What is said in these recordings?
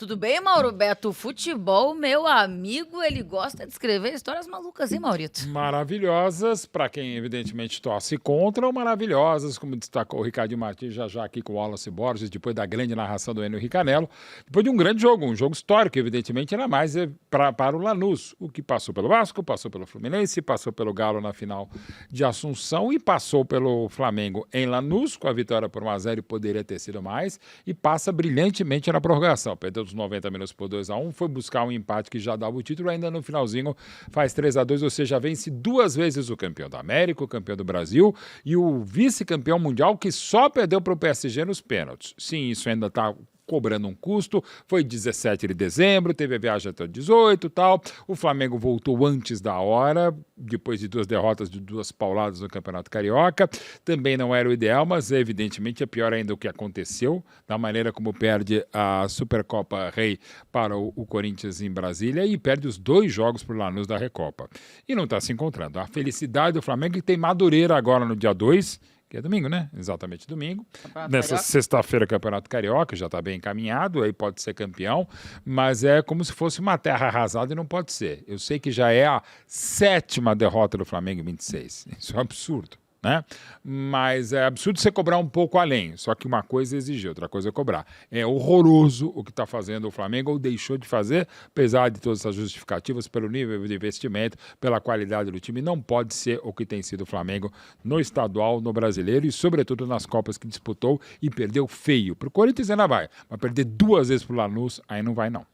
Tudo bem, Mauro Beto? O futebol, meu amigo, ele gosta de escrever histórias malucas, hein, Maurito? Maravilhosas, para quem evidentemente torce contra, ou maravilhosas, como destacou o Ricardinho Martins já aqui com o Wallace Borges, depois da grande narração do Enio Ricanello, depois de um grande jogo, um jogo histórico, evidentemente, era mais para o Lanús, o que passou pelo Vasco, passou pelo Fluminense, passou pelo Galo na final de Assunção e passou pelo Flamengo em Lanús, com a vitória por 1-0 e poderia ter sido mais, e passa brilhantemente na prorrogação, perdeu os 90 minutos por 2-1, foi buscar um empate que já dava o título, ainda no finalzinho faz 3-2, ou seja, vence duas vezes o campeão da América, o campeão do Brasil e o vice-campeão mundial que só perdeu para o PSG nos pênaltis. Sim, isso ainda está cobrando um custo, foi 17 de dezembro, teve a viagem até 18 e tal, o Flamengo voltou antes da hora, depois de duas derrotas, de duas pauladas no Campeonato Carioca, também não era o ideal, mas evidentemente é pior ainda o que aconteceu, da maneira como perde a Supercopa Rei para o Corinthians em Brasília e perde os 2 jogos para o Lanús da Recopa. E não está se encontrando. A felicidade do Flamengo que tem Madureira agora no dia 2, que é domingo, né? Exatamente domingo. Nessa sexta-feira, Campeonato Carioca, já está bem encaminhado, aí pode ser campeão, mas é como se fosse uma terra arrasada e não pode ser. Eu sei que já é a 7ª derrota do Flamengo em 26. Isso é um absurdo, né? Mas é absurdo você cobrar um pouco além, só que uma coisa é exigir, outra coisa é cobrar. É horroroso o que está fazendo o Flamengo, ou deixou de fazer, apesar de todas essas justificativas, pelo nível de investimento, pela qualidade do time, não pode ser o que tem sido o Flamengo no estadual, no brasileiro e sobretudo nas Copas que disputou e perdeu feio. Para o Corinthians ainda vai, mas perder 2 vezes para o Lanús, aí não vai não.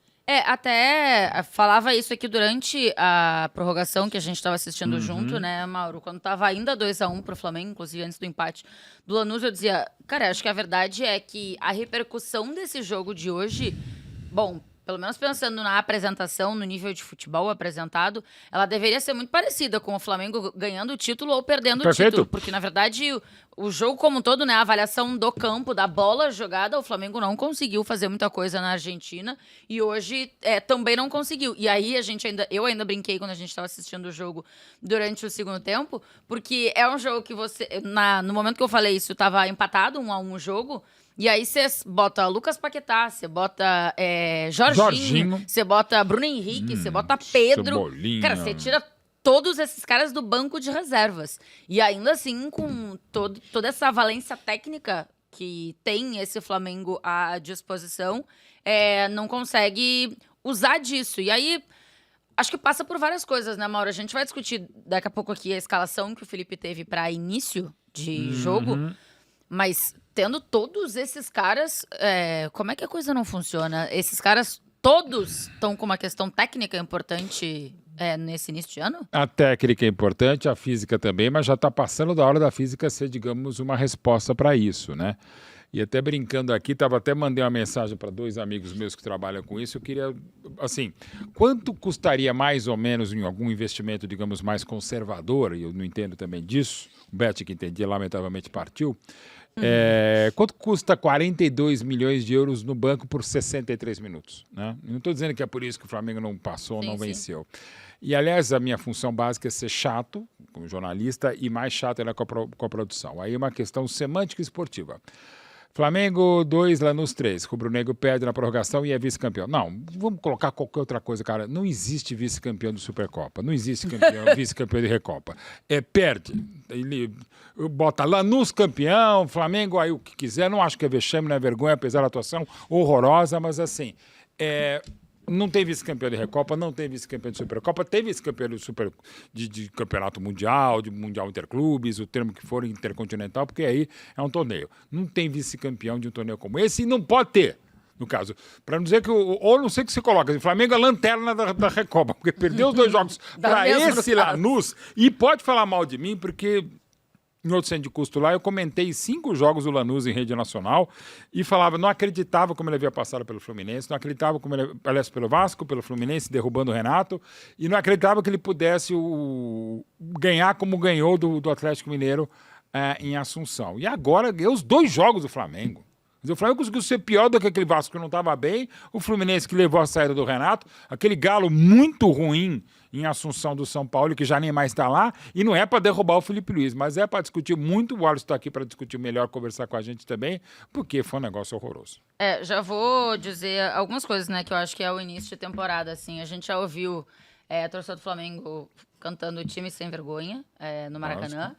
Até falava isso aqui durante a prorrogação que a gente estava assistindo junto, né, Mauro? Quando tava ainda 2-1 pro Flamengo, inclusive antes do empate do Lanús, eu dizia, cara, acho que a verdade é que a repercussão desse jogo de hoje, bom, pelo menos pensando na apresentação, no nível de futebol apresentado, ela deveria ser muito parecida com o Flamengo ganhando o título ou perdendo o título. Porque, na verdade, o jogo como um todo, né, a avaliação do campo, da bola jogada, o Flamengo não conseguiu fazer muita coisa na Argentina e hoje também não conseguiu. E aí eu ainda brinquei quando a gente estava assistindo o jogo durante o segundo tempo, porque é um jogo que no momento que eu falei isso, estava empatado 1-1 o jogo. E aí você bota Lucas Paquetá, você bota Jorginho, você bota Bruno Henrique, você bota Pedro. Cebolinha. Cara, você tira todos esses caras do banco de reservas. E ainda assim, com toda essa valência técnica que tem esse Flamengo à disposição, não consegue usar disso. E aí, acho que passa por várias coisas, né, Mauro? A gente vai discutir daqui a pouco aqui a escalação que o Felipe teve para início de jogo, mas tendo todos esses caras, como é que a coisa não funciona? Esses caras todos estão com uma questão técnica importante nesse início de ano? A técnica é importante, a física também, mas já está passando da hora da física ser, digamos, uma resposta para isso, né? E até brincando aqui, até mandei uma mensagem para 2 amigos meus que trabalham com isso. Eu queria, assim, quanto custaria mais ou menos em algum investimento, digamos, mais conservador, e eu não entendo também disso, o Beto que entendia, lamentavelmente partiu, quanto custa 42 milhões de euros no banco por 63 minutos? Né? Não estou dizendo que é por isso que o Flamengo não passou, não venceu. E, aliás, a minha função básica é ser chato, como jornalista, e mais chato é com a produção. Aí é uma questão semântica e esportiva. Flamengo 2, Lanús 3. Rubro-Negro perde na prorrogação e é vice-campeão. Não, vamos colocar qualquer outra coisa, cara. Não existe vice-campeão de Supercopa. Não existe vice-campeão de Recopa. Perde. Ele bota Lanús campeão, Flamengo aí o que quiser. Não acho que é vexame, não é vergonha, apesar da atuação horrorosa, mas assim... Não tem vice-campeão de Recopa, não tem vice-campeão de Supercopa, tem vice-campeão de Campeonato Mundial, de Mundial Interclubes, o termo que for, intercontinental, porque aí é um torneio. Não tem vice-campeão de um torneio como esse e não pode ter, no caso. Para não dizer que, ou não sei que se coloca, o Flamengo é a lanterna da Recopa, porque perdeu os 2 jogos para esse Lanús, e pode falar mal de mim, porque... Em outro centro de custo lá, eu comentei 5 jogos do Lanús em rede nacional e falava, não acreditava como ele havia passado pelo Fluminense, não acreditava como ele, aliás, pelo Vasco, pelo Fluminense, derrubando o Renato, e não acreditava que ele pudesse ganhar como ganhou do Atlético Mineiro em Assunção. E agora, ganhou os 2 jogos do Flamengo. Quer Mas o Flamengo conseguiu ser pior do que aquele Vasco que não estava bem, o Fluminense que levou a saída do Renato, aquele Galo muito ruim em Assunção do São Paulo, que já nem mais está lá, e não é para derrubar o Felipe Luiz, mas é para discutir muito. O Wallace está aqui para discutir melhor, conversar com a gente também, porque foi um negócio horroroso. Já vou dizer algumas coisas, né, que eu acho que é o início de temporada, assim. A gente já ouviu a torcida do Flamengo cantando time sem vergonha no Maracanã.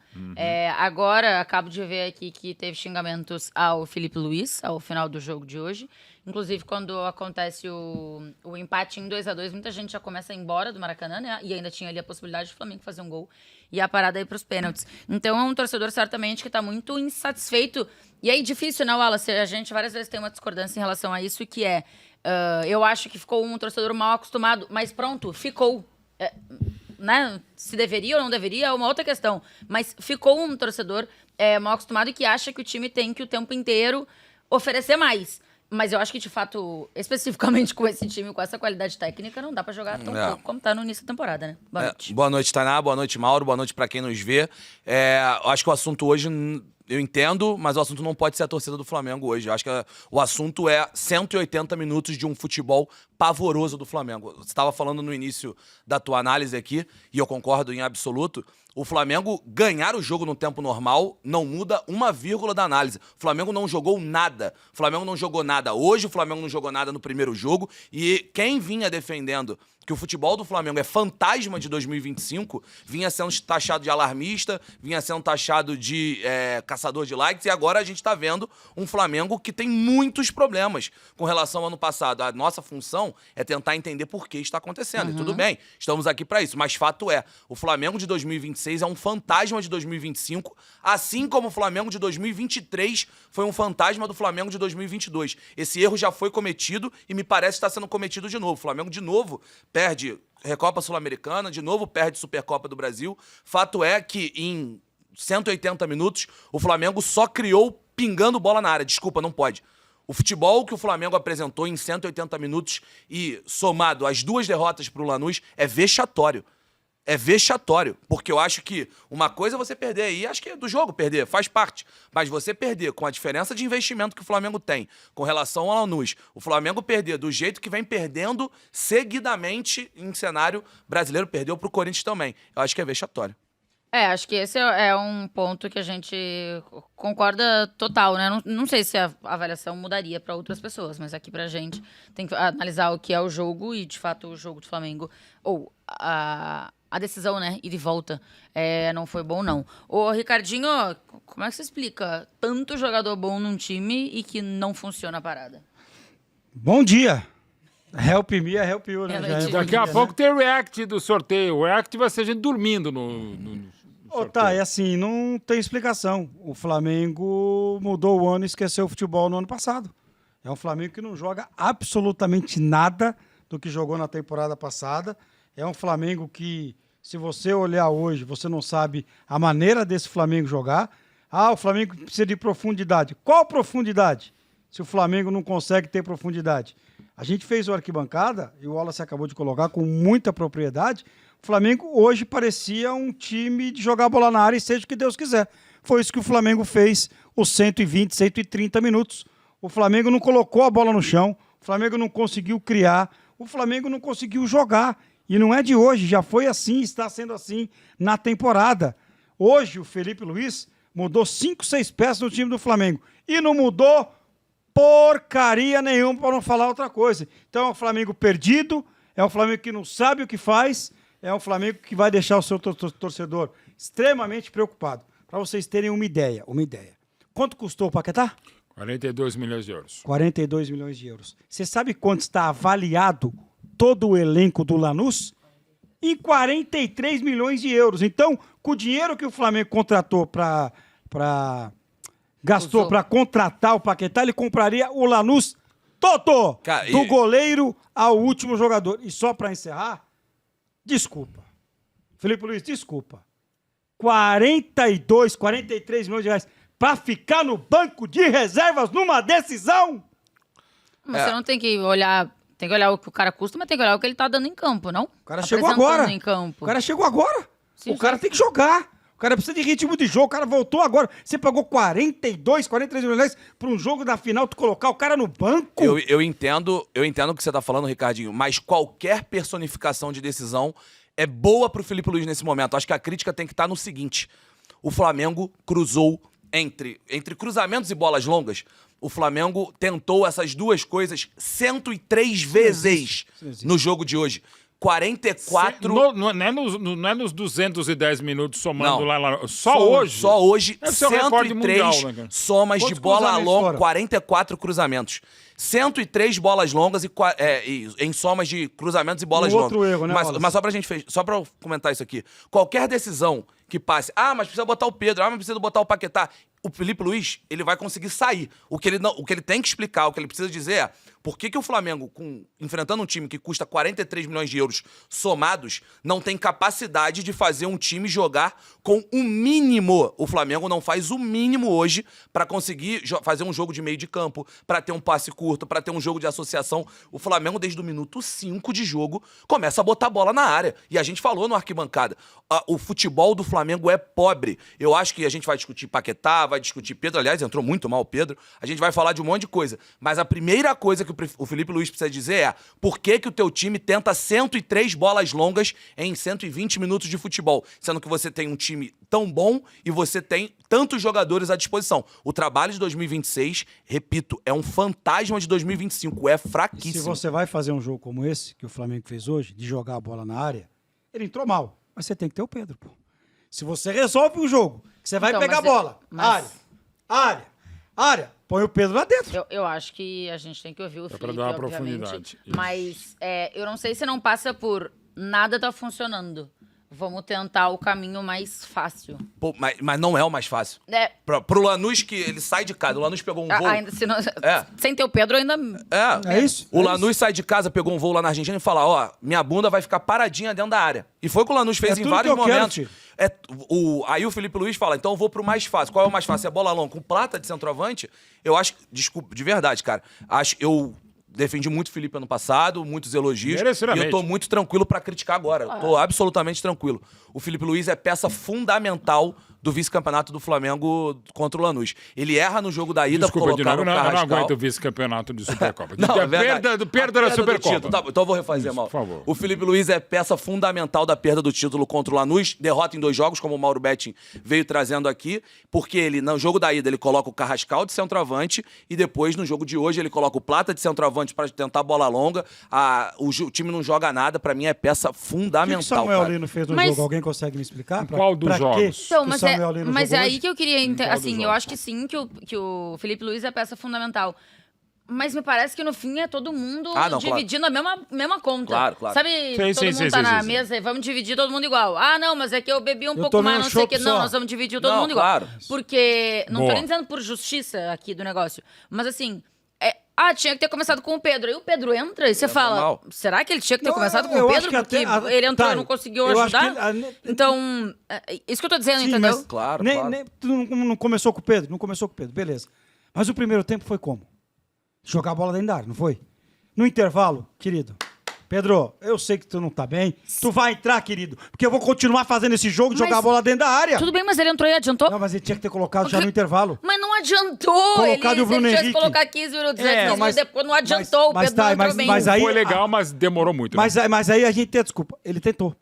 Agora, acabo de ver aqui que teve xingamentos ao Felipe Luiz, ao final do jogo de hoje. Inclusive, quando acontece o empate em 2-2, muita gente já começa a ir embora do Maracanã, né? E ainda tinha ali a possibilidade do Flamengo fazer um gol e a parada aí pros pênaltis. Então, é um torcedor, certamente, que tá muito insatisfeito. E aí, difícil, né, Wallace? A gente várias vezes tem uma discordância em relação a isso, que é... eu acho que ficou um torcedor mal acostumado, mas pronto, ficou. Né? Se deveria ou não deveria é uma outra questão. Mas ficou um torcedor mal acostumado e que acha que o time tem que o tempo inteiro oferecer mais. Mas eu acho que, de fato, especificamente com esse time, com essa qualidade técnica, não dá pra jogar tão pouco como tá no início da temporada, né? Boa noite. Boa noite, Tainá. Boa noite, Mauro. Boa noite pra quem nos vê. Eu acho que o assunto hoje... Eu entendo, mas o assunto não pode ser a torcida do Flamengo hoje. Eu acho que o assunto é 180 minutos de um futebol pavoroso do Flamengo. Você estava falando no início da tua análise aqui, e eu concordo em absoluto. O Flamengo ganhar o jogo no tempo normal não muda uma vírgula da análise. O Flamengo não jogou nada. O Flamengo não jogou nada hoje, o Flamengo não jogou nada no primeiro jogo. E quem vinha defendendo que o futebol do Flamengo é fantasma de 2025, vinha sendo taxado de alarmista, vinha sendo taxado de caçador de likes, e agora a gente está vendo um Flamengo que tem muitos problemas com relação ao ano passado. A nossa função é tentar entender por que está acontecendo. E tudo bem, estamos aqui para isso. Mas fato é, o Flamengo de 2026 é um fantasma de 2025, assim como o Flamengo de 2023 foi um fantasma do Flamengo de 2022. Esse erro já foi cometido e me parece estar sendo cometido de novo. O Flamengo, de novo, perde Recopa Sul-Americana, de novo perde Supercopa do Brasil. Fato é que em 180 minutos o Flamengo só criou pingando bola na área. Desculpa, não pode. O futebol que o Flamengo apresentou em 180 minutos e somado às 2 derrotas para o Lanús é vexatório. É vexatório, porque eu acho que uma coisa é você perder aí, acho que é do jogo perder, faz parte, mas você perder com a diferença de investimento que o Flamengo tem com relação ao Lanús, o Flamengo perder do jeito que vem perdendo seguidamente em cenário brasileiro, perdeu pro Corinthians também, eu acho que é vexatório. Acho que esse é um ponto que a gente concorda total, né? Não sei se a avaliação mudaria para outras pessoas, mas aqui pra gente tem que analisar o que é o jogo e, de fato, o jogo do Flamengo, ou a decisão, né, ir e volta, não foi bom, não. Ô, Ricardinho, como é que você explica tanto jogador bom num time e que não funciona a parada? Bom dia! Help me, help you, né? Daqui a pouco tem o react do sorteio. O react vai ser a gente dormindo no Tá, é assim, não tem explicação. O Flamengo mudou o ano e esqueceu o futebol no ano passado. É um Flamengo que não joga absolutamente nada do que jogou na temporada passada. É um Flamengo que, se você olhar hoje, você não sabe a maneira desse Flamengo jogar. O Flamengo precisa de profundidade. Qual profundidade? Se o Flamengo não consegue ter profundidade. A gente fez o arquibancada, e o Wallace acabou de colocar com muita propriedade. O Flamengo hoje parecia um time de jogar bola na área e seja o que Deus quiser. Foi isso que o Flamengo fez os 120, 130 minutos. O Flamengo não colocou a bola no chão, o Flamengo não conseguiu criar, o Flamengo não conseguiu jogar. E não é de hoje, já foi assim, está sendo assim na temporada. Hoje o Felipe Luiz mudou 5, 6 peças no time do Flamengo. E não mudou porcaria nenhuma, para não falar outra coisa. Então é um Flamengo perdido, é um Flamengo que não sabe o que faz, é um Flamengo que vai deixar o seu torcedor extremamente preocupado. Para vocês terem uma ideia. Quanto custou o Paquetá? 42 milhões de euros. 42 milhões de euros. Você sabe quanto está avaliado todo o elenco do Lanús? Em 43 milhões de euros. Então, com o dinheiro que o Flamengo contratou gastou para contratar o Paquetá, ele compraria o Lanús todo, do goleiro ao último jogador. E só para encerrar, desculpa. Felipe Luiz, desculpa. 43 milhões de reais para ficar no banco de reservas numa decisão? Mas você não tem que olhar... Tem que olhar o que o cara custa, mas tem que olhar o que ele tá dando em campo, não? O cara chegou agora. Em campo. O cara chegou agora. Sim, o cara tem que jogar. O cara precisa de ritmo de jogo. O cara voltou agora. Você pagou 43 milhões pra um jogo da final, tu colocar o cara no banco? Eu entendo o que você tá falando, Ricardinho, mas qualquer personificação de decisão é boa pro Felipe Luiz nesse momento. Acho que a crítica tem que estar no seguinte. O Flamengo cruzou entre cruzamentos e bolas longas. O Flamengo tentou essas duas coisas 103 vezes no jogo de hoje. 44... Não é nos 210 minutos somando Não. lá. Só hoje. Só hoje, Deve ser o recorde 103 mundial, né, cara? somas Quantos de bola cruzamentos longa, foram? 44 cruzamentos. 103 bolas longas em somas de cruzamentos e bolas longas. Outro erro, né, Wallace? Mas só pra eu comentar isso aqui. Qualquer decisão que passe, mas precisa botar o Pedro, mas precisa botar o Paquetá. O Felipe Luiz, ele vai conseguir sair. O que ele tem que explicar, o que ele precisa dizer é por que o Flamengo, enfrentando um time que custa 43 milhões de euros somados, não tem capacidade de fazer um time jogar com o mínimo. O Flamengo não faz o mínimo hoje pra conseguir fazer um jogo de meio de campo, pra ter um passe curto, pra ter um jogo de associação. O Flamengo, desde o minuto 5 de jogo, começa a botar a bola na área. E a gente falou no arquibancada. O futebol do Flamengo é pobre. Eu acho que a gente vai discutir Paquetá, vai discutir Pedro. Aliás, entrou muito mal o Pedro. A gente vai falar de um monte de coisa. Mas a primeira coisa que o Felipe Luiz precisa dizer é por que o teu time tenta 103 bolas longas em 120 minutos de futebol, sendo que você tem um time tão bom e você tem tantos jogadores à disposição. O trabalho de 2026, repito, é um fantasma de 2025. É fraquíssimo. Se você vai fazer um jogo como esse, que o Flamengo fez hoje, de jogar a bola na área, ele entrou mal. Mas você tem que ter o Pedro, pô. Se você resolve o jogo, que você vai Então, pegar a mas bola, área, põe o Pedro lá dentro. Eu acho que a gente tem que ouvir o Felipe, pra dar uma obviamente. profundidade. Isso. Mas eu não sei se não passa por nada tá funcionando. Vamos tentar o caminho mais fácil. Pô, mas não é o mais fácil. Pro Lanús, que ele sai de casa. O Lanús pegou um voo. Ainda, sem ter o Pedro, ainda... É isso? O Lanús sai de casa, pegou um voo lá na Argentina e fala, minha bunda vai ficar paradinha dentro da área. E foi o que o Lanús fez em tudo vários que eu quero, momentos. filho. Aí o Felipe Luiz fala, então eu vou pro mais fácil. Qual é o mais fácil? É bola longa. Com Plata de centroavante, eu acho... Desculpa, de verdade, cara. Eu defendi muito o Felipe ano passado, muitos elogios. E Merecidamente. eu tô muito tranquilo pra criticar agora. Tô absolutamente tranquilo. O Felipe Luiz é peça fundamental do vice-campeonato do Flamengo contra o Lanús. Ele erra no jogo da ida, Desculpa, de colocar novo, o eu não Carrascal. aguento o vice-campeoto de Supercopa. Não, é verdade. Perda da Supercopa. título. Tá, então eu vou refazer, mal. Por favor. O Felipe Luiz é peça fundamental da perda do título contra o Lanús. Derrota em 2 jogos, como o Mauro Betting veio trazendo aqui, porque ele, no jogo da ida, ele coloca o Carrascal de centroavante e depois, no jogo de hoje, ele coloca o Plata de centroavante para tentar bola longa. O time não joga nada. Pra mim, é peça O que fundamental. o Samuel cara. Lino fez no Mas- jogo? Alguém consegue me explicar? Qual dos jogos? Então, que o mas Samuel Lino mas é jogou aí hoje? que eu queria... qual Assim, dos eu jogos? acho que sim, que o Felipe Luiz é peça fundamental. Mas me parece que no fim é todo mundo Não, dividindo a mesma conta. Claro, claro. Sabe, Sim, todo sim, mundo sim, tá sim, na sim. mesa e vamos dividir todo mundo igual. Não, mas é que eu bebi um pouco tomei mais, um não sei o chopp que. Não, só. nós vamos dividir todo Não, mundo claro. igual. Porque, não tô Boa. nem dizendo por justiça aqui do negócio, mas assim... tinha que ter começado com o Pedro. Aí o Pedro entra e você fala, normal. será que ele tinha que ter Não, começado com eu o acho Pedro? que Porque até- ele entrou e tá, não conseguiu eu acho ajudar? que Então, isso que eu tô dizendo, Sim, entendeu? mas Claro, nem, claro. nem- tu não começou com o Pedro? Não começou com o Pedro, beleza. Mas o primeiro tempo foi como? Jogar a bola dentro da área, não foi? No intervalo, querido, Pedro, eu sei que tu não tá bem. Tu vai entrar, querido, porque eu vou continuar fazendo esse jogo de Mas- jogar a bola dentro da área. Tudo bem, mas ele entrou e adiantou. Não, mas ele tinha que ter colocado já no intervalo. Mas não adiantou. Colocado ele, o Bruno se ele tivesse Henrique. colocar 15 minutos É, antes, mas- depois não adiantou. mas o Pedro tá, não entrou mas- bem. mas aí- Foi legal, mas demorou muito. Né? Mas aí a gente tem a desculpa. Ele tentou.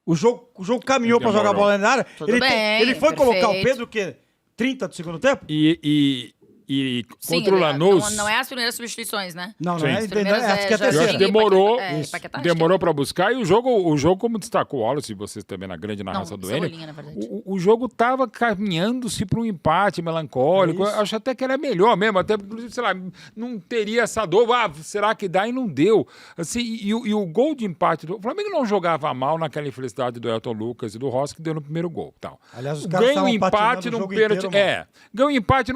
O jogo caminhou pra jogar a bola na área. Tudo Ele, bem, ele foi colocar o perfeito. Pedro, o quê? 30 do segundo tempo? E Sim, contra o Lanús... Não é as primeiras substituições, né? Não, Sim. não é. As primeiras Acho que é a já Eu acho terceira. que demorou, Paquetá, demorou para buscar, e o jogo, como destacou o Wallace, e vocês também na grande narração do Enio, Cebolinha, na verdade. o jogo estava caminhando-se para um empate melancólico. É isso. Acho até que era melhor mesmo, até, inclusive, sei lá, não teria essa dor, será que dá? E não deu. Assim, e o gol de empate, o Flamengo não jogava mal naquela infelicidade do Elton Lucas e do Rossi, que deu no primeiro gol. Tal. Aliás, os caras Ganha um estavam patinando empate o num jogo pênalti. inteiro, mano. Ganha um empate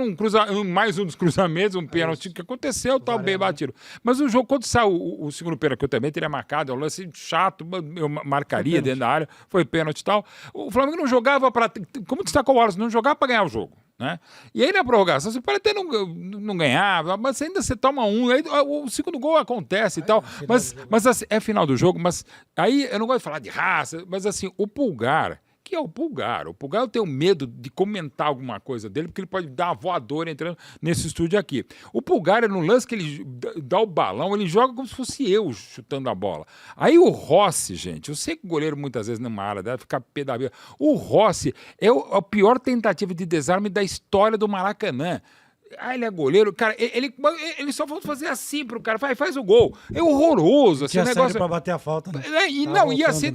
mais um dos cruzamentos, um pênalti que aconteceu, tal, bem batido. Mas o jogo, quando saiu o segundo pênalti, que eu também teria marcado, é um lance chato, eu marcaria dentro da área, foi pênalti e tal. O Flamengo não jogava para, como destacou o Wallace, não jogava para ganhar o jogo. Né? E aí na prorrogação, você pode até não ganhar, mas ainda você toma um, aí o segundo gol acontece e tal. Mas assim, é final do jogo, mas aí eu não gosto de falar de raça, mas assim, o Pulgar, que é o Pulgar. O Pulgar eu tenho medo de comentar alguma coisa dele, porque ele pode dar uma voadora entrando nesse estúdio aqui. O Pulgar é no lance que ele dá o balão, ele joga como se fosse eu chutando a bola. Aí o Rossi, gente, eu sei que o goleiro muitas vezes numa área deve ficar pé da vida. O Rossi é a pior tentativa de desarme da história do Maracanã. Ah, ele é goleiro. Cara, ele só falta fazer assim pro cara. Faz o gol. É horroroso. Assim, Tinha negócio pra bater a falta, né? Ia ser.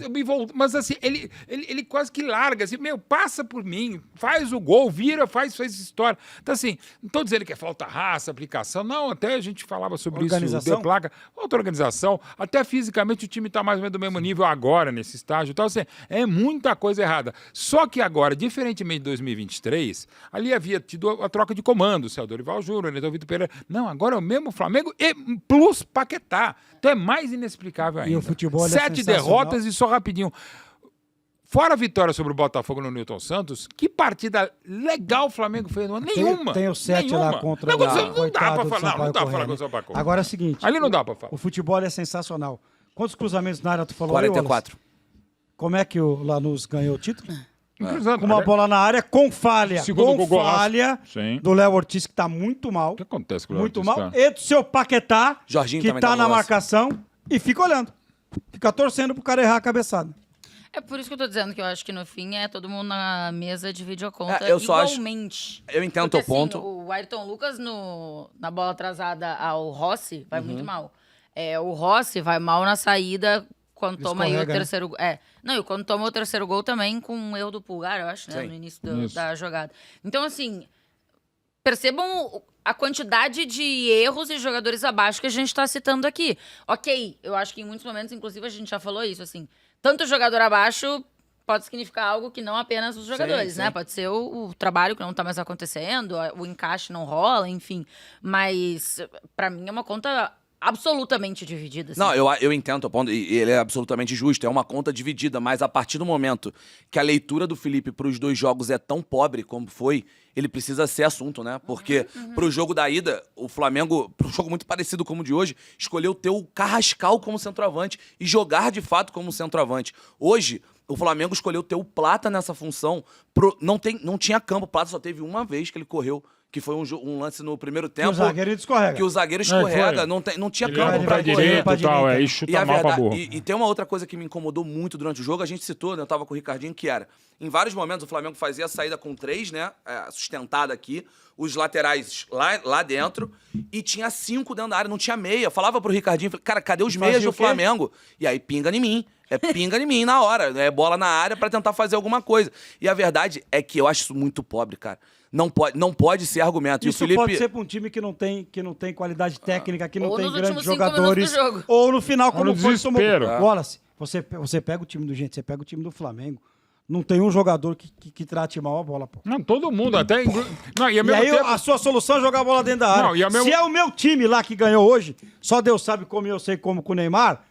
Mas assim, ele quase que larga. Assim, passa por mim, faz o gol, vira, faz história. Então, assim, não tô dizendo que é falta raça, aplicação. Não, até a gente falava sobre isso. De placa, outra organização. Até fisicamente o time tá mais ou menos do mesmo nível agora, nesse estágio. Então, assim, é muita coisa errada. Só que agora, diferentemente de 2023, ali havia tido a troca de comando, o Dorival Júnior, então Vitor Pereira. Não, agora é o mesmo Flamengo e plus Paquetá. Então é mais inexplicável ainda. E o futebol 7 derrotas e só rapidinho. Fora a vitória sobre o Botafogo no Newton Santos, que partida legal o Flamengo fez? Nenhuma. Tem o 7 lá contra o Não dá pra falar, não dá pra falar com o Sampaio. Agora é o seguinte. Ali não dá pra falar. O futebol é sensacional. Quantos cruzamentos na área tu falou? 44. Como é que o Lanús ganhou o título? Com uma bola na área, com falha. Segundo com falha do Léo Ortiz, que tá muito mal. O que acontece com o Léo Muito Ortiz, mal. cara? E do seu Paquetá, Jorginho que também tá tá na no lance. marcação e fica olhando. Fica torcendo pro cara errar a cabeçada. É por isso que eu tô dizendo que eu acho que no fim é todo mundo na mesa divide a conta Eu só igualmente. Eu entendo Porque, teu ponto. Assim, o Ayrton Lucas na bola atrasada ao Rossi vai muito mal. O Rossi vai mal na saída quando toma aí o terceiro gol. Não, e quando toma o terceiro gol também com um erro do Pulgar, eu acho, né? Sim. No início da jogada. Então, assim, percebam a quantidade de erros e jogadores abaixo que a gente tá citando aqui. Ok, eu acho que em muitos momentos, inclusive, a gente já falou isso, assim. Tanto jogador abaixo pode significar algo que não apenas os jogadores, né? Pode ser o trabalho que não tá mais acontecendo, o encaixe não rola, enfim. Mas, pra mim, é uma conta absolutamente dividida. Assim. Não, eu entendo o ponto, e ele é absolutamente justo, é uma conta dividida, mas a partir do momento que a leitura do Felipe para os dois jogos é tão pobre como foi, ele precisa ser assunto, né? Porque pro jogo da ida, o Flamengo, pro jogo muito parecido como o de hoje, escolheu ter o Carrascal como centroavante e jogar de fato como centroavante. Hoje, o Flamengo escolheu ter o Plata nessa função, não tinha campo, o Plata só teve uma vez que ele correu, que foi um lance no primeiro tempo. Que o zagueiro escorrega. Que o zagueiro escorrega, não tinha ele campo pra direito correr. e tal, aí chuta mal pra burro. E tem uma outra coisa que me incomodou muito durante o jogo, a gente citou, né, eu tava com o Ricardinho, que era, em vários momentos o Flamengo fazia a saída com 3, né, sustentada aqui, os laterais lá dentro, e tinha 5 dentro da área, não tinha meia. Falava pro Ricardinho, falei, cara, cadê os meias do Flamengo? E aí pinga em mim. Pinga em mim na hora. É bola na área pra tentar fazer alguma coisa. E a verdade é que eu acho isso muito pobre, cara. Não pode ser argumento. Isso e o Felipe... pode ser pra um time que não tem qualidade técnica, que não ou tem nos grandes últimos 5 minutos jogadores. do jogo. Ou no final, Ou como no foi, desespero. Wallace, você pega o time do gente, você pega o time do Flamengo. Não tem um jogador que trate mal a bola, pô. Não, todo mundo, até... Não, e E aí a sua solução é jogar a bola dentro da área. Não, e Se é o meu time lá que ganhou hoje, só Deus sabe como eu sei como com o Neymar,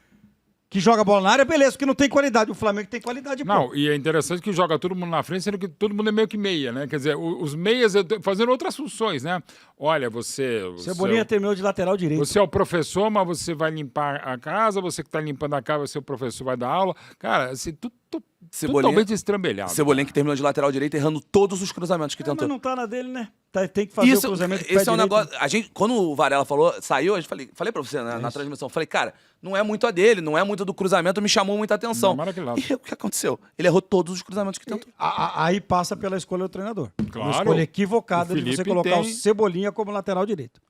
que joga a bola na área, beleza, porque não tem qualidade. O Flamengo tem qualidade, pô. Não, e é interessante que joga todo mundo na frente, sendo que todo mundo é meio que meia, né? Quer dizer, os meias fazendo outras funções, né? Olha, Cebolinha terminou de lateral direito. Você é o professor, mas você vai limpar a casa, você que tá limpando a casa, você é o professor, vai dar aula. Cara, assim, totalmente estrambelhado. Cebolinha que terminou de lateral direito, errando todos os cruzamentos que tentou. Mas não tá na dele, né? Tem que fazer o cruzamento com o pé Esse é um direito. negócio... A gente, quando o Varela saiu, a gente falei pra você, né, na transmissão, falei, cara, não é muito a dele, não é muito do cruzamento, me chamou muita atenção. Não, e o que aconteceu? Ele errou todos os cruzamentos que tentou. Aí passa pela escolha do treinador. Claro. Uma escolha equivocada O de você Felipe colocar o tem- Cebolinha como lateral direito.